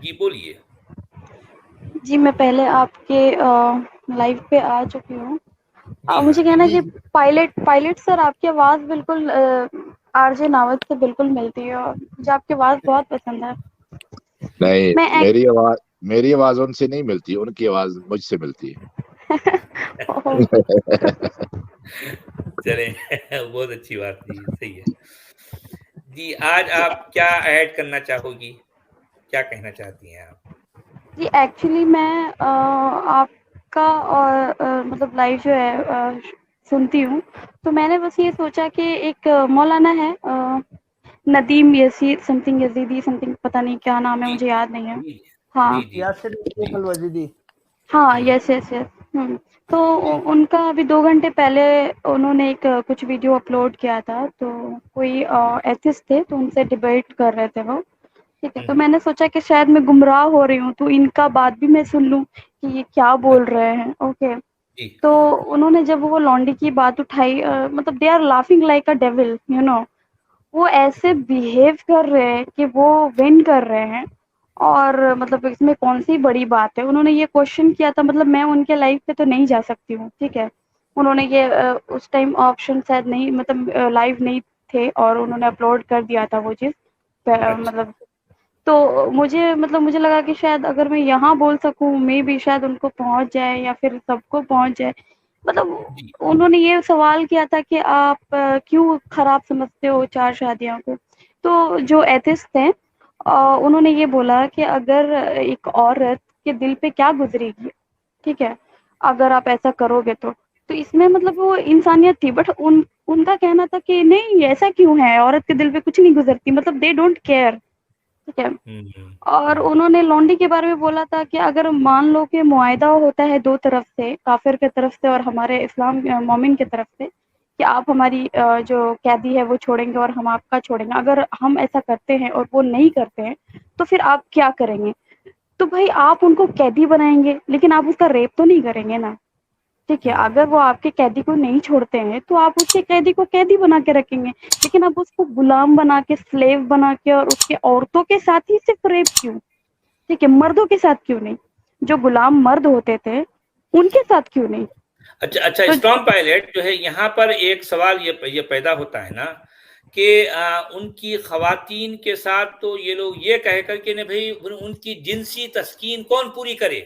جی بولیے. جی میں پہلے آپ کے لائیو پہ آ چکی ہوں. جی ہاں مجھے جی کہنا ہاں. کہ پائلٹ سر آپ کی آواز بالکل آر جے ناوت سے بالکل ملتی ہے اور مجھے آپ کی آواز بہت پسند ہے. نہیں، میں میری آواز ان سے نہیں ملتی، ان کی آواز مجھ سے ملتی ہے. چلیں بہت اچھی بات ہے، صحیح ہے. جی آج آپ کیا ایڈ کرنا چاہو گی، کیا کہنا چاہتی ہیں آپ؟ جی ایکچولی میں آپ کا مطلب لائف جو ہے سنتی ہوں، تو میں نے بس یہ سوچا کہ ایک مولانا ہے ندیم یزید سم تھنگ یزیدی سم تھنگ، پتہ نہیں کیا نام ہے، جی مجھے یاد نہیں ہے. جی ہاں جی جی یاسر جی الوجدی. ہاں ہوں، یس یس یس. تو جی ان کا ابھی 2 گھنٹے پہلے انہوں نے ایک کچھ ویڈیو اپلوڈ کیا تھا، تو کوئی ایتھسٹ تھے تو ان سے ڈیبیٹ کر رہے تھے وہ. ٹھیک ہے، تو میں نے سوچا کہ شاید میں گمراہ ہو رہی ہوں تو ان کا بات بھی میں سن لوں کہ یہ کیا بول اچھا رہے ہیں. اوکے. جی تو انہوں نے جب وہ لانڈی کی بات اٹھائی، مطلب they are laughing like a devil وہ ایسے بیہیو کر رہے ہیں کہ وہ ون کر رہے ہیں. اور مطلب اس میں کون سی بڑی بات ہے، انہوں نے یہ کوشچن کیا تھا. مطلب میں ان کے لائف پہ تو نہیں جا سکتی ہوں، ٹھیک ہے. انہوں نے یہ اس ٹائم آپشن شاید نہیں، مطلب لائیو نہیں تھے اور انہوں نے اپلوڈ کر دیا تھا وہ چیز اچھا مطلب. تو مجھے لگا کہ شاید اگر میں یہاں بول سکوں میں بھی شاید ان کو پہنچ جائے یا پھر سب کو پہنچ جائے. مطلب جی انہوں نے یہ سوال کیا تھا کہ آپ کیوں خراب سمجھتے ہو 4 شادیوں کو. تو جو ایتھسٹ ہیں انہوں نے یہ بولا کہ اگر ایک عورت کے دل پہ کیا گزرے گی، ٹھیک ہے، اگر آپ ایسا کرو گے تو اس میں مطلب وہ انسانیت تھی. بٹ ان کا کہنا تھا کہ نہیں ایسا کیوں ہے، عورت کے دل پہ کچھ نہیں گزرتی، مطلب دے ڈونٹ کیئر. ٹھیک ہے. اور انہوں نے لانڈی کے بارے میں بولا تھا کہ اگر مان لو کہ معاہدہ ہوتا ہے 2 طرف سے، کافر کی طرف سے اور ہمارے اسلام مومن کی طرف سے، کہ آپ ہماری جو قیدی ہے وہ چھوڑیں گے اور ہم آپ کا چھوڑیں گے. اگر ہم ایسا کرتے ہیں اور وہ نہیں کرتے ہیں تو پھر آپ کیا کریں گے؟ تو بھائی آپ ان کو قیدی بنائیں گے لیکن آپ اس کا ریپ تو نہیں کریں گے نا. ٹھیک ہے. اگر وہ آپ کے قیدی کو نہیں چھوڑتے ہیں تو آپ اس کے قیدی کو قیدی بنا کے رکھیں گے، لیکن آپ اس کو غلام بنا کے، سلیو بنا کے، اور اس کے عورتوں کے ساتھ ہی صرف ریپ کیوں؟ ٹھیک ہے، مردوں کے ساتھ کیوں نہیں؟ جو غلام مرد ہوتے تھے ان کے ساتھ کیوں نہیں؟ اچھا تو اسٹام پائلٹ جو ہے، یہاں پر ایک سوال یہ پیدا ہوتا ہے نا کہ ان کی خواتین کے ساتھ تو یہ لوگ یہ کہہ کر کہ نہیں بھائی ان کی جنسی تسکین کون پوری کرے.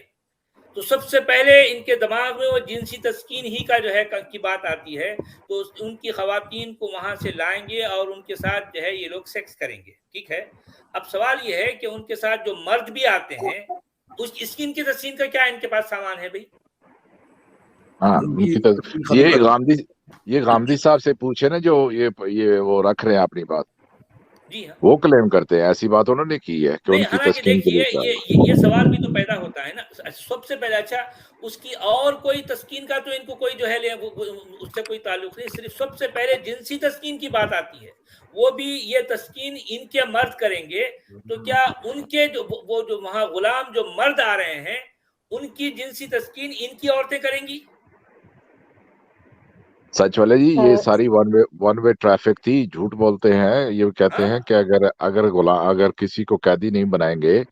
تو سب سے پہلے ان کے دماغ میں وہ جنسی تسکین ہی کا جو ہے کی بات آتی ہے. تو ان کی خواتین کو وہاں سے لائیں گے اور ان کے ساتھ جو ہے یہ لوگ سیکس کریں گے. ٹھیک ہے. اب سوال یہ ہے کہ ان کے ساتھ جو مرد بھی آتے ہیں اس کی ان کی تسکین کا کیا ان کے پاس سامان ہے بھائی؟ ہاں یہ غامدی صاحب سے پوچھے نا، جو یہ وہ رکھ رہے ہیں اپنی بات، جی ہاں. وہ کلیم کرتے ہیں ایسی بات انہوں نے کی ہے کہ نہیں، ان کی حالانکہ تسکین کے دیکھیے لیے. یہ سوال بھی تو پیدا ہوتا ہے نا سب سے پہلے. اچھا اس کی اور کوئی تسکین کا تو ان کو کوئی جو ہے اس سے کوئی تعلق نہیں، صرف سب سے پہلے جنسی تسکین کی بات آتی ہے. وہ بھی یہ تسکین ان کے مرد کریں گے تو کیا ان کے وہ جو وہاں غلام جو مرد آ رہے ہیں ان کی جنسی تسکین ان کی عورتیں کریں گی؟ سچ والے جی یہ ساری ون وے ٹریفک تھی. جھوٹ بولتے ہیں. یہ کہتے ہاں ہیں کہ اگر کسی کو قیدی نہیں بنائیں گے،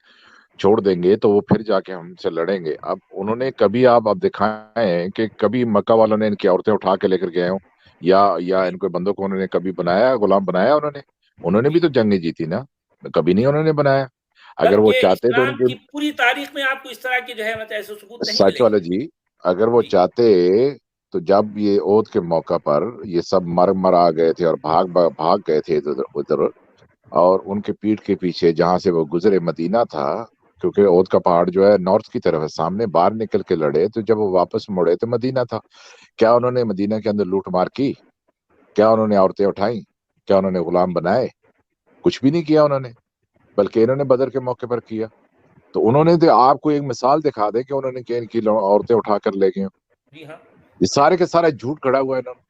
چھوڑ دیں گے، تو وہ پھر جا کے ہم سے لڑیں گے. اب انہوں نے کبھی آپ دکھائیں کہ کبھی مکہ والوں نے ان کی عورتیں اٹھا کے لے کر گئے ہوں، یا جی ان کو بندوں کو انہوں نے کبھی بنایا، غلام بنایا انہوں نے بھی جی تو جنگیں جیتی نا. کبھی نہیں جی انہوں نے بنایا. اگر وہ بلکہ چاہتے تو ان اسلام کی کی پوری تاریخ میں آپ کو اس طرح کی جو ہے مطلب ایسے ثبوت نہیں سچ ملیں والا گے. جی، اگر وہ جی چاہتے تو جب یہ عہد کے موقع پر یہ سب مر آ گئے تھے اور بھاگ گئے تھے ادھر، اور ان کے پیٹھ کے پیچھے جہاں سے وہ گزرے مدینہ تھا، کیونکہ عہد کا پہاڑ جو ہے نارتھ کی طرف ہے، سامنے باہر نکل کے لڑے، تو جب وہ واپس مڑے تو مدینہ تھا. کیا انہوں نے مدینہ کے اندر لوٹ مار کی؟ کیا انہوں نے عورتیں اٹھائیں؟ کیا انہوں نے غلام بنائے؟ کچھ بھی نہیں کیا انہوں نے، بلکہ انہوں نے بدر کے موقع پر کیا. تو انہوں نے تو آپ کو ایک مثال دکھا دے کہ انہوں نے کہ ان کی عورتیں اٹھا کر لے گئے. جی ہاں. یہ سارے کے سارا جھوٹ کھڑا ہوا ہے انہوں نے.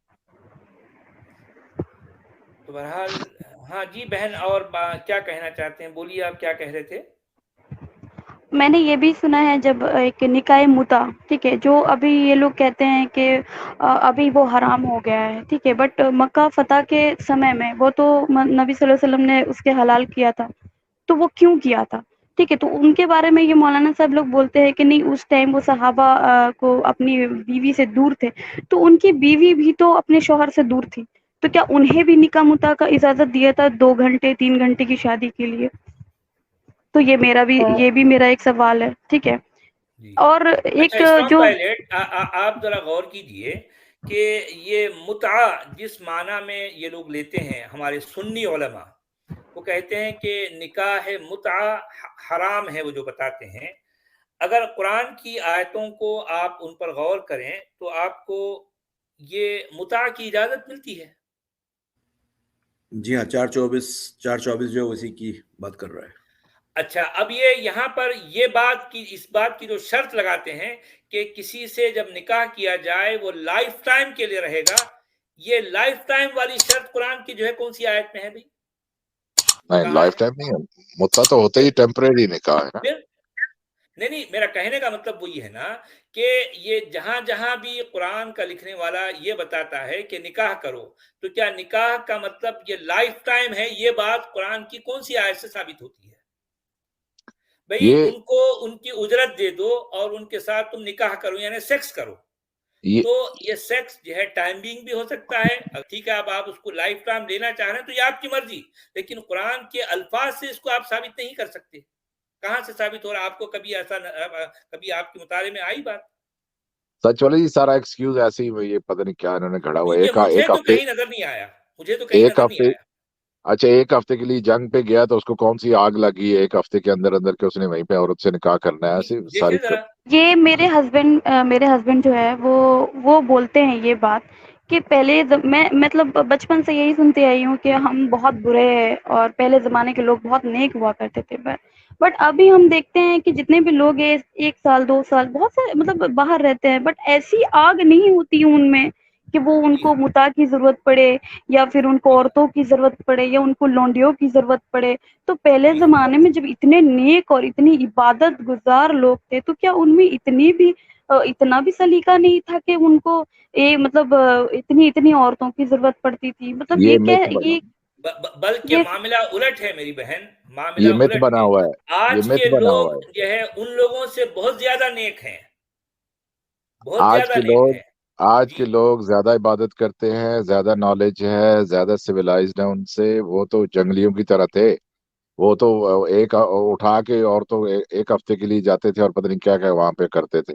تو بہرحال ہاں جی بہن، اور کیا کہنا چاہتے ہیں؟ بولیے آپ کیا کہہ رہے تھے. میں نے یہ بھی سنا ہے جب ایک نکاح متا، ٹھیک ہے، جو ابھی یہ لوگ کہتے ہیں کہ ابھی وہ حرام ہو گیا ہے، ٹھیک ہے، بٹ مکہ فتح کے سمے میں وہ تو نبی صلی اللہ علیہ وسلم نے اس کے حلال کیا تھا. تو وہ کیوں کیا تھا؟ ٹھیک ہے. تو ان کے بارے میں یہ مولانا صاحب لوگ بولتے ہیں کہ نہیں اس ٹائم وہ صحابہ کو اپنی بیوی سے دور تھے, تو ان کی بیوی بھی تو اپنے شوہر سے دور تھی, تو کیا انہیں بھی نکاح مطاع کا اجازت دیا تھا 2 گھنٹے 3 گھنٹے کی شادی کے لیے؟ تو یہ بھی میرا ایک سوال ہے. ٹھیک ہے. جی. اور اچھا ایک اسلام جو پائلٹ آپ ذرا غور کیجئے کہ یہ متعہ جس معنی میں یہ لوگ لیتے ہیں, ہمارے سنی علماء وہ کہتے ہیں کہ نکاح متعہ حرام ہے, وہ جو بتاتے ہیں. اگر قرآن کی آیتوں کو آپ ان پر غور کریں تو آپ کو یہ متعہ کی اجازت ملتی ہے. جی ہاں, 4:24 جو اسی کی بات کر رہا ہے. اچھا, اب یہ یہاں پر یہ اس بات کی جو شرط لگاتے ہیں کہ کسی سے جب نکاح کیا جائے وہ لائف ٹائم کے لیے رہے گا, یہ لائف ٹائم والی شرط قرآن کی جو ہے کون سی آیت میں ہے بھائی؟ نہیں, لائف ٹائم نہیں ہے, مدت تو ہوتے ہی ٹیمپریری نکاح ہے نا. نہیں, میرا کہنے کا مطلب وہی ہے نا کہ یہ جہاں جہاں بھی قرآن کا لکھنے والا یہ بتاتا ہے کہ نکاح کرو, تو کیا نکاح کا مطلب یہ لائف ٹائم ہے؟ یہ بات قرآن کی کون سی آیت سے ثابت ہوتی ہے بھئی؟ ان کو ان کی اجرت دے دو اور ان کے ساتھ تم نکاح کرو, یعنی سیکس کرو. تو یہ سیکس جو ہے ٹائم بینگ بھی ہو سکتا ہے, ٹھیک ہے, اب آپ اس کو لائف ٹائم لینا چاہ رہے ہیں تو یہ آپ کی مرضی, لیکن قرآن کے الفاظ سے اس کو آپ ثابت نہیں کر سکتے. کہاں سے ثابت ہو رہا؟ آپ کو کبھی ایسا کبھی آپ کے مطالعے میں آئی بات؟ سچ والے جی, سارا ایکسکیوز ایسے ہی, یہ پتہ نہیں کیا انہوں نے گھڑا ہوا. مجھے تو کہیں نظر نہیں آیا, مجھے تو کہیں نظر نہیں آیا. اچھا, 1 ہفتے کے لیے جنگ پہ گیا تو اس کو کون سی آگ لگی 1 ہفتے کے اندر اندر کہ اس نے وہیں پہ عورت سے نکاح کرنا ہے؟ ایسی ساری یہ میرے ہسبینڈ جو ہے وہ بولتے ہیں یہ بات کہ پہلے میں مطلب بچپن سے یہی سنتے آئی ہوں کہ ہم بہت برے ہیں اور پہلے زمانے کے لوگ بہت نیک ہوا کرتے تھے. بٹ ابھی ہم دیکھتے ہیں کہ جتنے بھی لوگ ہیں 1 سال 2 سال بہت سے مطلب باہر رہتے ہیں, بٹ ایسی آگ نہیں ہوتی ان میں کہ وہ ان کو متاع کی ضرورت پڑے یا پھر ان کو عورتوں کی ضرورت پڑے یا ان کو لونڈیوں کی ضرورت پڑے. تو پہلے زمانے میں جب اتنے نیک اور اتنی عبادت گزار لوگ تھے تو کیا ان میں اتنا بھی سلیقہ نہیں تھا کہ ان کو مطلب اتنی عورتوں کی ضرورت پڑتی تھی؟ مطلب بلکہ معاملہ الٹ ہے میری بہن, معاملہ یہ مت الٹ بنا ہوا ہے. آج کے لوگ جو ہے ان لوگوں سے بہت زیادہ نیک ہیں, بہت زیادہ نیک ہیں. آج کے لوگ زیادہ عبادت کرتے ہیں, زیادہ نالج ہے, زیادہ سویلائزڈ ہیں ان سے. وہ تو جنگلیوں کی طرح تھے, وہ تو ایک اٹھا کے اور تو 1 ہفتے کے لیے جاتے تھے اور پتہ نہیں کیا وہاں پہ کرتے تھے.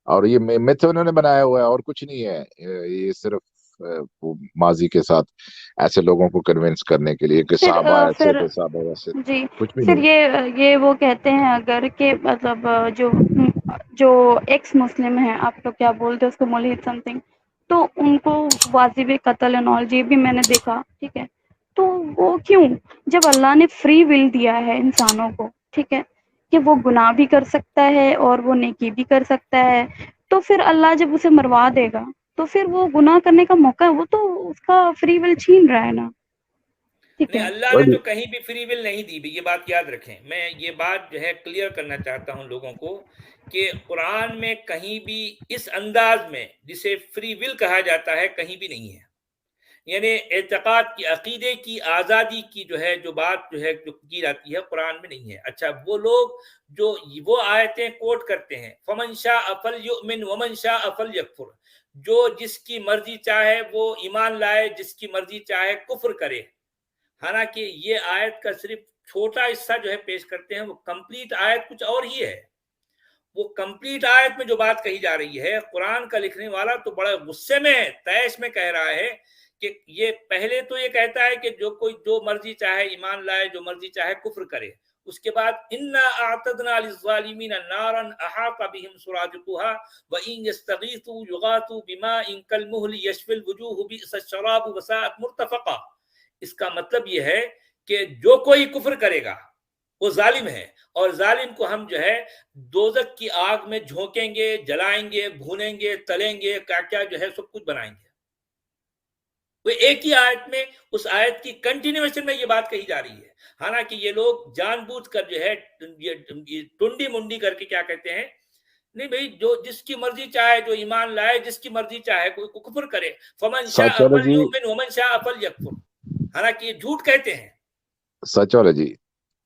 اور یہ مت انہوں نے بنایا ہوا ہے اور کچھ نہیں ہے. یہ صرف ماضی کے ساتھ ایسے لوگوں کو کنونس کرنے کے لیے کہ صحابہ ایسے تھے, صحابہ ویسے. جی, کچھ بھی پھر نہیں. یہ وہ کہتے ہیں اگر کہ مطلب جو ایکس مسلم ہیں, آپ لوگ کیا بولتے ہیں اس کو, ملحد سم تھنگ, تو ان کو واجب قتل نالج یہ بھی میں نے دیکھا. ٹھیک ہے, تو وہ کیوں, جب اللہ نے فری ول دیا ہے انسانوں کو, ٹھیک ہے, کہ وہ گناہ بھی کر سکتا ہے اور وہ نیکی بھی کر سکتا ہے, تو پھر اللہ جب اسے مروا دے گا تو پھر وہ گناہ کرنے کا موقع ہے, وہ تو اس کا فری ول چھین رہا ہے نا. نہیں, اللہ نے تو کہیں بھی فری ول نہیں دی بھی, یہ بات یاد رکھیں. میں یہ بات جو ہے کلیئر کرنا چاہتا ہوں لوگوں کو کہ قرآن میں کہیں بھی اس انداز میں جسے فری ول کہا جاتا ہے کہیں بھی نہیں ہے. یعنی اعتقاد کی, عقیدے کی آزادی کی جو بات جو کی جاتی ہے قرآن میں نہیں ہے. اچھا, وہ لوگ جو وہ آیتیں کوٹ کرتے ہیں, فمن شاء فلیؤمن ومن شاء فلیکفر, جو جس کی مرضی چاہے وہ ایمان لائے, جس کی مرضی چاہے کفر کرے. حالانکہ یہ آیت کا صرف چھوٹا حصہ جو ہے پیش کرتے ہیں, وہ کمپلیٹ آیت کچھ اور ہی ہے. وہ کمپلیٹ آیت میں جو بات کہی جا رہی ہے, قرآن کا لکھنے والا تو بڑا غصے میں تیش میں کہہ رہا ہے کہ یہ پہلے تو یہ کہتا ہے کہ جو مرضی چاہے ایمان لائے, جو مرضی چاہے کفر کرے. اس کے بعد انا اعتدنا للظالمین نارا احاط بهم سرادقها وان يستغيثوا يغاثوا بماء كالمهل يشفي الوجوه بئس الشراب وساءت مرتفقا. اس کا مطلب یہ ہے کہ جو کوئی کفر کرے گا وہ ظالم ہے, اور ظالم کو ہم جو ہے دوزخ کی آگ میں جھونکیں گے, جلائیں گے, بھونیں گے, تلیں گے, کیا جو ہے سب کچھ بنائیں گے. وہ ایک ہی آیت میں, اس آیت کی کنٹینیویشن میں یہ بات کہی جا رہی ہے. حالانکہ یہ لوگ جان بوجھ کر جو ہے ٹنڈی منڈی کر کے کیا کہتے ہیں, نہیں بھئی, جو جس کی مرضی چاہے جو ایمان لائے, جس کی مرضی چاہے کوئی کفر کرے, فمن شاء فلیؤمن ومن شاء فلیکفر. حالانکہ یہ جھوٹ کہتے ہیں. سچ والے جی,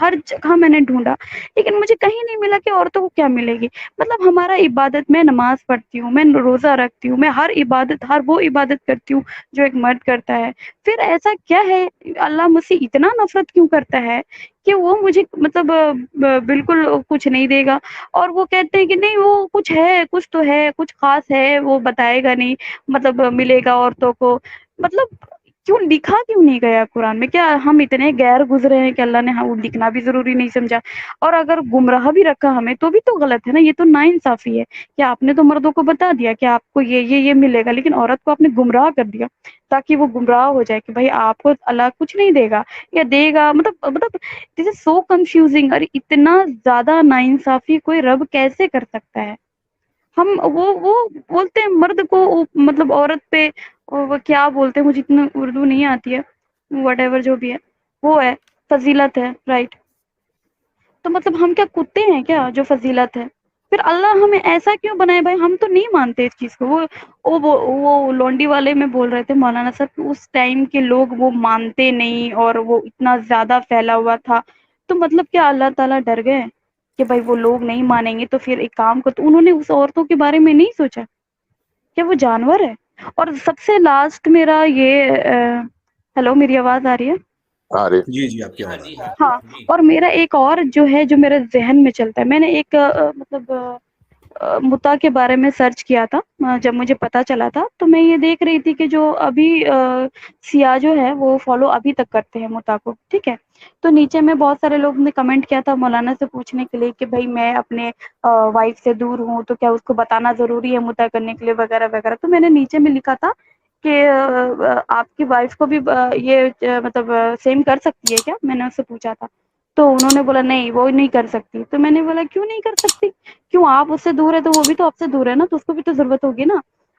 ہر جگہ میں نے ڈھونڈا لیکن مجھے کہیں نہیں ملا کہ عورتوں کو کیا ملے گی. مطلب ہمارا عبادت, میں نماز پڑھتی ہوں, میں روزہ رکھتی ہوں, میں ہر وہ عبادت کرتی ہوں جو ایک مرد کرتا ہے. پھر ایسا کیا ہے, اللہ مجھ سے اتنا نفرت کیوں کرتا ہے کہ وہ مجھے مطلب بالکل کچھ نہیں دے گا, اور وہ کہتے ہیں کہ نہیں وہ کچھ ہے, کچھ تو ہے, کچھ خاص ہے, وہ بتائے گا نہیں, مطلب ملے گا عورتوں کو. مطلب کیوں لکھا کیوں نہیں گیا قرآن میں؟ کیا ہم اتنے غیر گزرے ہیں کہ اللہ نے وہ لکھنا بھی ضروری نہیں سمجھا؟ اور اگر گمراہ بھی رکھا ہمیں تو بھی تو غلط ہے نا, یہ تو ناانصافی ہے کہ آپ نے تو مردوں کو بتا دیا کہ آپ کو یہ ملے گا, لیکن عورت کو آپ نے گمراہ کر دیا تاکہ وہ گمراہ ہو جائے کہ بھائی آپ کو اللہ کچھ نہیں دے گا یا دے گا. مطلب دس از سو کنفیوزنگ, اور اتنا زیادہ ناانصافی کوئی رب کیسے کر سکتا ہے؟ ہم وہ بولتے ہیں مرد کو, مطلب عورت پہ وہ کیا بولتے ہیں, مجھے اتنا اردو نہیں آتی ہے, وٹ ایور جو بھی ہے وہ ہے فضیلت ہے, رائٹ؟ تو مطلب ہم کیا کتے ہیں کیا جو فضیلت ہے؟ پھر اللہ ہمیں ایسا کیوں بنائے بھائی؟ ہم تو نہیں مانتے اس چیز کو. وہ لونڈی والے میں بول رہے تھے مولانا صاحب کہ اس ٹائم کے لوگ وہ مانتے نہیں اور وہ اتنا زیادہ پھیلا ہوا تھا, تو مطلب کیا اللہ تعالیٰ ڈر گئے کہ بھائی وہ لوگ نہیں مانیں گے تو پھر ایک کام کو, تو انہوں نے اس عورتوں کے بارے میں نہیں سوچا کہ وہ جانور ہے. اور سب سے لاسٹ میرا یہ ہیلو, میری آواز آ رہی ہے؟ ارے جی آپ کی آواز جی ہاں. اور میرا ایک اور جو ہے جو میرے ذہن میں چلتا ہے, میں نے ایک مطلب متا کے بارے میں سرچ کیا تھا جب مجھے پتا چلا تھا, تو میں یہ دیکھ رہی تھی کہ جو ابھی سیاہ جو ہے وہ فالو ابھی تک کرتے ہیں متا کو, ٹھیک ہے. تو نیچے میں بہت سارے لوگ نے کمنٹ کیا تھا مولانا سے پوچھنے کے لیے کہ بھائی میں اپنے وائف سے دور ہوں تو کیا اس کو بتانا ضروری ہے متا کرنے کے لیے وغیرہ وغیرہ. تو میں نے نیچے میں لکھا تھا کہ آپ کی وائف کو بھی یہ مطلب سیم کر سکتی ہے کیا؟ میں نے اس سے پوچھا تھا, تو انہوں نے بولا نہیں وہ نہیں کر سکتی. تو میں نے بولا کیوں نہیں کر سکتی؟ کیوں آپ اس سے دور ہے تو وہ بھی تو آپ سے دور ہے نا, تو اس کو بھی تو ضرورت ہوگی نا.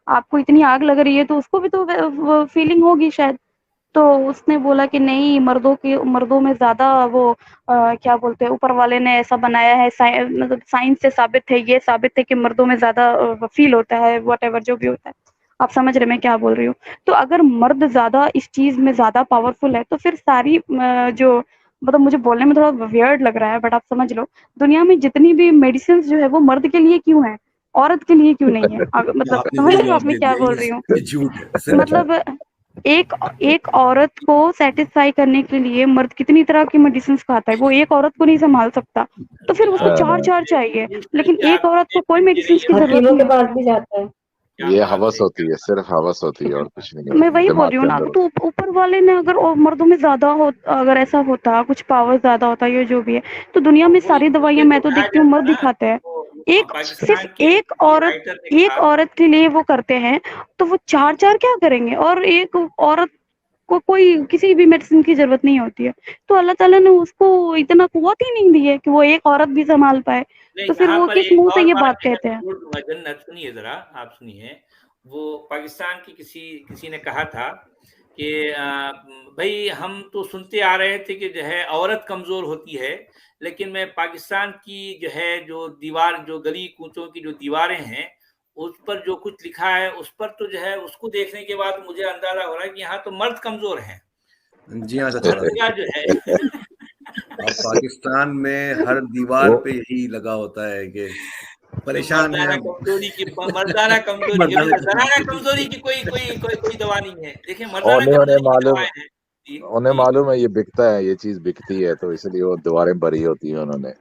آپ کو اتنی آگ لگ رہی ہے تو اس کو بھی تو فیلنگ ہوگی شاید. تو اس نے بولا کہ نہیں, مردوں میں زیادہ وہ کیا بولتے ہیں, اوپر والے نے ایسا بنایا ہے, مطلب سائنس سے ثابت ہے, یہ ثابت ہے کہ مردوں میں زیادہ فیل ہوتا ہے, واٹ ایور جو بھی ہوتا ہے. آپ سمجھ رہے میں کیا بول رہی ہوں؟ تو اگر مرد زیادہ اس چیز میں زیادہ پاورفل ہے تو پھر ساری جو مطلب مجھے بولنے میں تھوڑا ویئرڈ لگ رہا ہے بٹ آپ سمجھ لو, دنیا میں جتنی بھی میڈیسنز جو ہے وہ مرد کے لیے کیوں ہے, عورت کے لیے کیوں نہیں ہے؟ مطلب آپ نے سمجھ صحیح رہے ہو آپ جواب میں دے کیا دیا, بول رہی ہوں؟ یہ جھوٹ ہے صرف. مطلب ایک عورت کو سیٹسفائی کرنے کے لیے مرد کتنی طرح کی میڈیسنز کھاتا ہے, وہ ایک عورت کو نہیں سنبھال سکتا, تو پھر اس کو چار چاہیے. لیکن ایک عورت کو کوئی میڈیسنز کی ضرورت حکیموں نہیں کے ہے. پاس بھی جاتا ہے. یہ ہوس ہوتی ہے, صرف ہوس ہوتی ہے اور کچھ نہیں میں ہے وہی بول دماغ رہی ہوں کے نا, اندر. تو اوپر والے نے اگر مردوں میں زیادہ اگر ایسا ہوتا, کچھ پاور زیادہ ہوتا یا جو بھی ہے, تو دنیا میں ساری دوائیاں میں تو دیکھتی ہوں مرد ہی کھاتے ہیں. صرف ایک عورت کے لیے وہ کرتے ہیں تو وہ چار کیا کریں گے؟ اور ایک عورت کو کوئی کسی بھی میڈیسن کی ضرورت نہیں ہوتی ہے, تو اللہ تعالیٰ نے اس کو اتنا قوت ہی نہیں دی ہے کہ وہ ایک عورت بھی سنبھال پائے. نہیں, تو پھر یہاں وہ پر کس ایک منہ سے اور یہ بات بات کہتے ہیں؟ جنت سنیے ذرا, آپ سنیے. وہ پاکستان کی کسی نے کہا تھا کہ بھائی ہم تو سنتے آ رہے تھے کہ جو ہے عورت کمزور ہوتی ہے, لیکن میں پاکستان کی جو ہے جو دیوار, جو گلی کوچوں کی جو دیواریں ہیں, اس پر جو کچھ لکھا ہے اس پر تو جو ہے اس کو دیکھنے کے بعد مجھے اندازہ ہو رہا ہے کہ یہاں تو مرد کمزور ہیں. جی ہاں, جو ہے اب پاکستان میں ہر دیوار پہ یہی لگا ہوتا ہے کہ پریشان ہے. مردانہ کمزوری کی کوئی دوا نہیں ہے. دیکھیں مردانہ انہیں کمزوری کی معلوم دوائیں ہیں. انہیں معلوم ہے یہ بکتا ہے, یہ چیز بکتی ہے, تو اس لیے وہ دیواریں بھری ہوتی ہیں انہوں نے.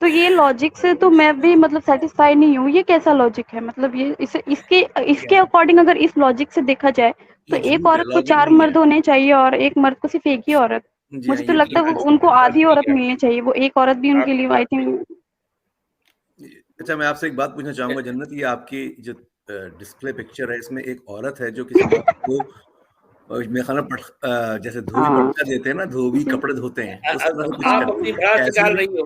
تو یہ لاجک سے تو میں بھی مطلب سیٹسفائی نہیں ہوں. یہ کیسا لاجک ہے؟ مطلب یہ اس کے اکارڈنگ اگر اس لاجک سے دیکھا جائے تو یہ ایک جھوٹ ہے, عورت کو لاجک 4 نہیں ہے. مرد ہونے چاہیے اور ایک مرد کو صرف ایک ہی عورت. جی ہاں, مجھے تو یہ لگتا ہے ان کو آدھی عورت ملنی چاہیے, وہ ایک عورت بھی ان کے لیے آئی تھنک. اچھا, میں آپ سے ایک بات پوچھنا چاہوں گا جنت, یہ آپ کی جو ڈسپلے پکچر ہے اس میں ایک عورت ہے جو کسی مرد کو میخانہ جیسے دھوبی پٹکا دیتے ہیں نا, دھوبی کپڑے دھوتے ہیں, اس طرح کچھ آپ کرتی اپنی ہے بھڑاس ایسی. نکال رہی ہو.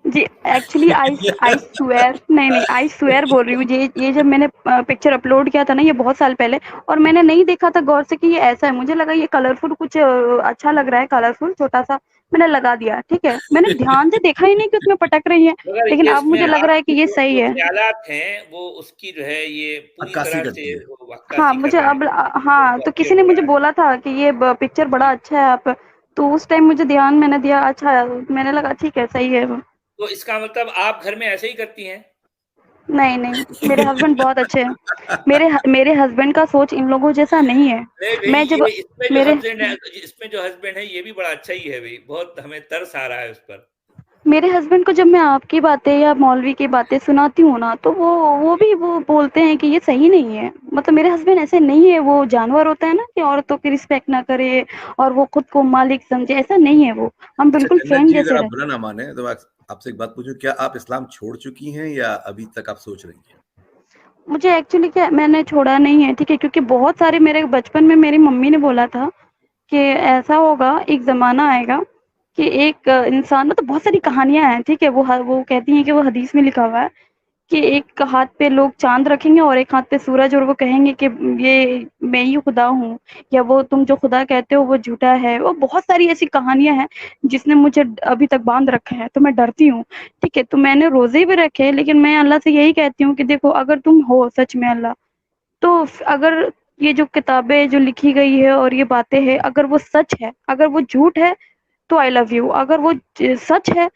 جی ایکچولی آئی سویئر نہیں آئی سویئر بول رہی ہوں. یہ جب میں نے پکچر اپلوڈ کیا تھا نا, یہ بہت سال پہلے, اور میں نے نہیں دیکھا تھا غور سے کہ یہ ایسا ہے. مجھے لگا یہ کلرفل کچھ اچھا لگ رہا ہے, کلرفل چھوٹا سا, میں نے لگا دیا. ٹھیک ہے, میں نے دھیان سے دیکھا ہی نہیں کہ اس میں پٹک رہی ہے, لیکن اب مجھے لگ رہا ہے کہ یہ صحیح ہے. خیالات ہیں وہ اس کی جو ہے یہ پوری عکاسی طرح کرتی سے ہے. ہاں مجھے اب, ہاں تو کسی نے مجھے بولا تھا کہ یہ پکچر بڑا اچھا ہے, آپ تو اس ٹائم مجھے دھیان میں نے دیا, اچھا میں نے لگا ٹھیک ہے صحیح ہے. تو اس کا مطلب آپ گھر میں ایسے ہی کرتی ہیں؟ نہیں نہیں, میرے ہسبینڈ بہت اچھے ہیں. میرے ہسبینڈ کا سوچ ان لوگوں جیسا نہیں ہے. نہیں بھائی, میں جب یہ اس میں جو میرے ہسبینڈ ہے یہ بھی بڑا اچھا ہی ہے بھائی, بہت ہمیں ترس آ رہا ہے اس پر. میرے ہسبینڈ کو جب میں آپ کی باتیں یا مولوی کی باتیں سناتی ہوں نا, تو وہ بھی وہ بولتے ہیں کہ یہ صحیح نہیں ہے. مطلب میرے ہسبینڈ ایسے نہیں ہے, وہ جانور ہوتا ہے نا کہ عورتوں کی رسپیکٹ نہ کرے اور وہ خود کو مالک سمجھے, ایسا نہیں ہے وہ. ہم اچھا بالکل جنت فرینڈ جی, اگر جیسے آپ رہتے. برا نہ مانیں تو آپ سے ایک بات پوچھوں, کیا آپ اسلام چھوڑ چکی ہیں یا ابھی تک آپ سوچ رہی ہیں؟ مجھے ایکچولی کیا, میں نے چھوڑا نہیں ہے, ٹھیک ہے, کیونکہ بہت سارے میرے بچپن میں میری ممی نے بولا تھا کہ ایسا ہوگا, ایک زمانہ آئے گا کہ ایک انسان, مطلب بہت ساری کہانیاں ہیں, ٹھیک ہے, وہ کہتی ہیں کہ وہ حدیث میں لکھا ہوا ہے کہ ایک ہاتھ پہ لوگ چاند رکھیں گے اور ایک ہاتھ پہ سورج, اور وہ کہیں گے کہ یہ میں ہی خدا ہوں, یا وہ تم جو خدا کہتے ہو وہ جھوٹا ہے. وہ بہت ساری ایسی کہانیاں ہیں جس نے مجھے ابھی تک باندھ رکھا ہے, تو میں ڈرتی ہوں. ٹھیک ہے, تو میں نے روزے بھی رکھے, لیکن میں اللہ سے یہی کہتی ہوں کہ دیکھو اگر تم ہو سچ میں اللہ, تو اگر یہ جو کتابیں جو لکھی گئی ہے اور یہ باتیں ہیں, اگر وہ سچ ہے, اگر وہ جھوٹ ہے تو آئی لو یو, اگر وہ سچ ہے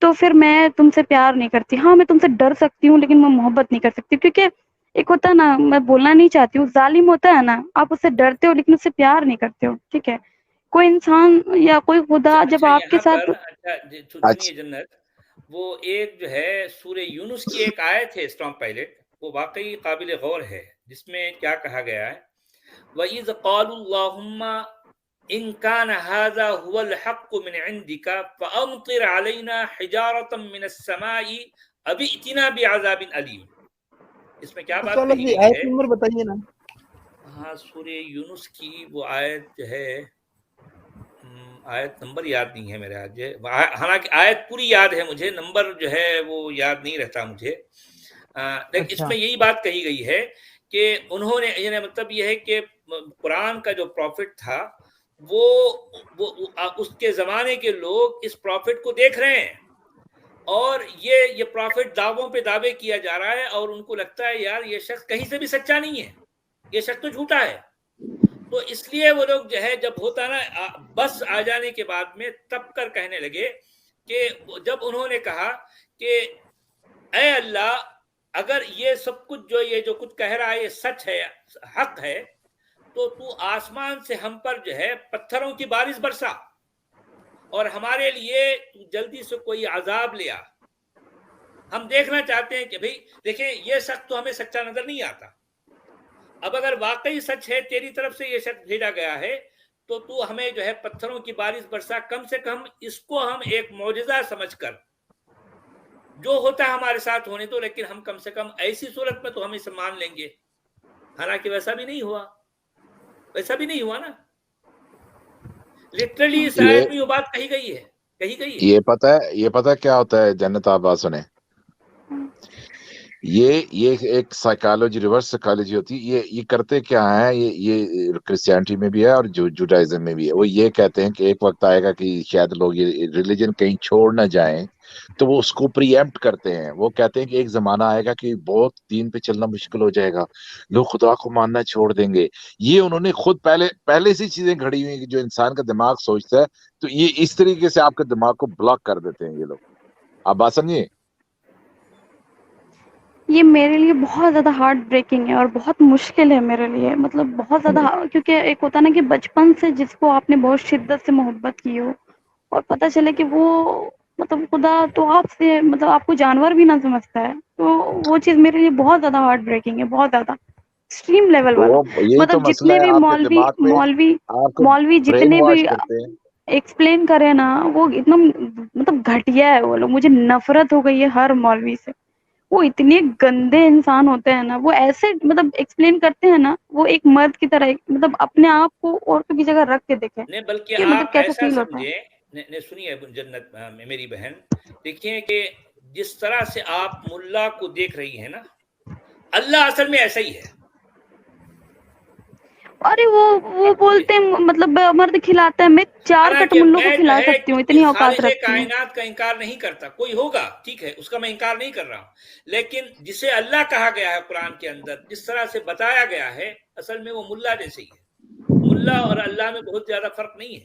تو پھر میں تم سے پیار نہیں کرتی. ہاں میں تم سے ڈر سکتی ہوں لیکن میں محبت نہیں کر سکتی, کیونکہ ایک ہوتا ہے نا, میں بولنا نہیں چاہتی ہوں, ظالم ہوتا ہے نا, آپ اس سے ڈرتے ہو لیکن اس سے پیار نہیں کرتے ہو. ٹھیک ہے, کوئی انسان یا کوئی خدا جب اچھا آپ کے یہاں ساتھ. پر سنیے جنت, وہ ایک جو ہے سورہ یونس کی ایک آیت ہے اسٹرام پائلٹ, وہ واقعی قابل غور ہے, جس میں کیا کہا گیا ہے, وَإِذْ قَالُوا اللَّهُمَّ إِن كَانَ هَذَا هُوَ الْحَقُّ مِنْ عِنْدِكَ فَأَمْطِرْ عَلَيْنَا حِجَارَةً مِنَ السَّمَاءِ أَوْ ائْتِنَا بِعَذَابٍ أَلِيمٍ. اس میں کیا بات کہی گئی ہے؟ آیت نمبر بتائیے نا. ہاں, سورہ یونس کی وہ آیت جو ہے, آیت نمبر یاد نہیں ہے میرے آج, حالانکہ آیت پوری یاد ہے مجھے, نمبر جو ہے وہ یاد نہیں رہتا مجھے. لیکن اس میں یہی بات کہی گئی ہے کہ انہوں نے, یعنی مطلب یہ ہے کہ قرآن کا جو پروفٹ تھا وہ اس کے زمانے کے لوگ اس پروفٹ کو دیکھ رہے ہیں, اور یہ پروفٹ دعووں پہ دعوے کیا جا رہا ہے, اور ان کو لگتا ہے یار یہ شخص کہیں سے بھی سچا نہیں ہے, یہ شخص تو جھوٹا ہے. تو اس لیے وہ لوگ جو ہے, جب ہوتا نا بس آ جانے کے بعد میں, تب کر کہنے لگے کہ جب انہوں نے کہا کہ اے اللہ, اگر یہ سب کچھ یہ جو کچھ کہہ رہا ہے یہ سچ ہے, حق ہے, تو آسمان سے ہم پر جو ہے پتھروں کی بارش برسا, اور ہمارے لیے جلدی سے کوئی عذاب لیا. ہم دیکھنا چاہتے ہیں کہ بھئی دیکھیں, یہ شخص تو ہمیں سچا نظر نہیں آتا. اب اگر واقعی سچ ہے, تیری طرف سے یہ شخص بھیجا گیا ہے, تو ہمیں جو ہے پتھروں کی بارش برسا, کم سے کم اس کو ہم ایک معجزہ سمجھ کر, جو ہوتا ہے ہمارے ساتھ ہونے تو, لیکن ہم کم سے کم ایسی صورت میں تو ہم اسے مان لیں گے. حالانکہ ویسا بھی نہیں ہوا نا. لٹرلی اس آیت میں یہ بات کہی گئی ہے. یہ پتہ ہے کیا ہوتا ہے جنت, آپ بات سنیں, یہ ایک سائیکالوجی, ریورس سائیکالوجی ہوتی ہے. یہ کرتے کیا ہیں, یہ کرسچینٹی میں بھی ہے اور جوڈائزم میں بھی ہے. وہ یہ کہتے ہیں کہ ایک وقت آئے گا کہ شاید لوگ یہ ریلیجن کہیں چھوڑ نہ جائیں, تو وہ اس کو پری ایمپٹ کرتے ہیں. وہ کہتے ہیں کہ ایک زمانہ آئے گا کہ بہت دین پہ چلنا مشکل ہو جائے گا, لوگ خدا کو ماننا چھوڑ دیں گے. یہ انہوں نے خود پہلے سے چیزیں گھڑی ہوئی ہیں جو انسان کا دماغ سوچتا ہے, تو یہ اس طریقے سے آپ کے دماغ کو بلاک کر دیتے ہیں یہ لوگ. آپ بات سمجھیے. یہ میرے لیے بہت زیادہ ہارٹ بریکنگ ہے اور بہت مشکل ہے میرے لیے, مطلب بہت زیادہ, کیونکہ ایک ہوتا نا کہ بچپن سے جس کو آپ نے بہت شدت سے محبت کی ہو, اور پتہ چلے کہ وہ مطلب خدا تو آپ سے, مطلب آپ کو جانور بھی نہ سمجھتا ہے, تو وہ چیز میرے لیے بہت زیادہ ہارٹ بریکنگ ہے, بہت زیادہ ایکسٹریم لیول والا. تو یہی تو مطلب مسئلہ جتنے ہے, بھی آپ کے دماغ پہ آپ کو مولوی برین جتنے بھی واش کرتے ہیں. ایکسپلین کرے نا, وہ اتنا مطلب گھٹیا ہے وہ لوگ. مجھے نفرت ہو گئی ہے ہر مولوی سے. وہ اتنے گندے انسان ہوتے ہیں نا, وہ ایسے مطلب ایکسپلین کرتے ہیں نا, وہ ایک مرد کی طرح, مطلب اپنے آپ کو عورتوں کی جگہ رکھ کے دیکھیں نہیں, بلکہ کہ مطلب آپ کیسا ایسا فیل ہوتا ہے. سمجھیں, سنیے جنت میری بہن, دیکھیں کہ جس طرح سے آپ ملا کو دیکھ رہی ہیں نا, اللہ اصل میں ایسا ہی ہے. ارے وہ بولتے ہیں مطلب مرد کھلاتا ہے, میں 4 کٹ حالانکہ ملوں کو میں جو کھلا ہے سکتی ہوں, اتنی اوقات خالق رکھتی ہوں. کائنات کا انکار نہیں کرتا. کوئی ہوگا ٹھیک ہے, اس کا میں انکار نہیں کر رہا ہوں, لیکن جسے اللہ کہا گیا ہے قرآن کے اندر, جس طرح سے بتایا گیا ہے, اصل میں وہ ملا جیسے ہی ہے. ملا اور اللہ میں بہت زیادہ فرق نہیں ہے.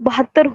72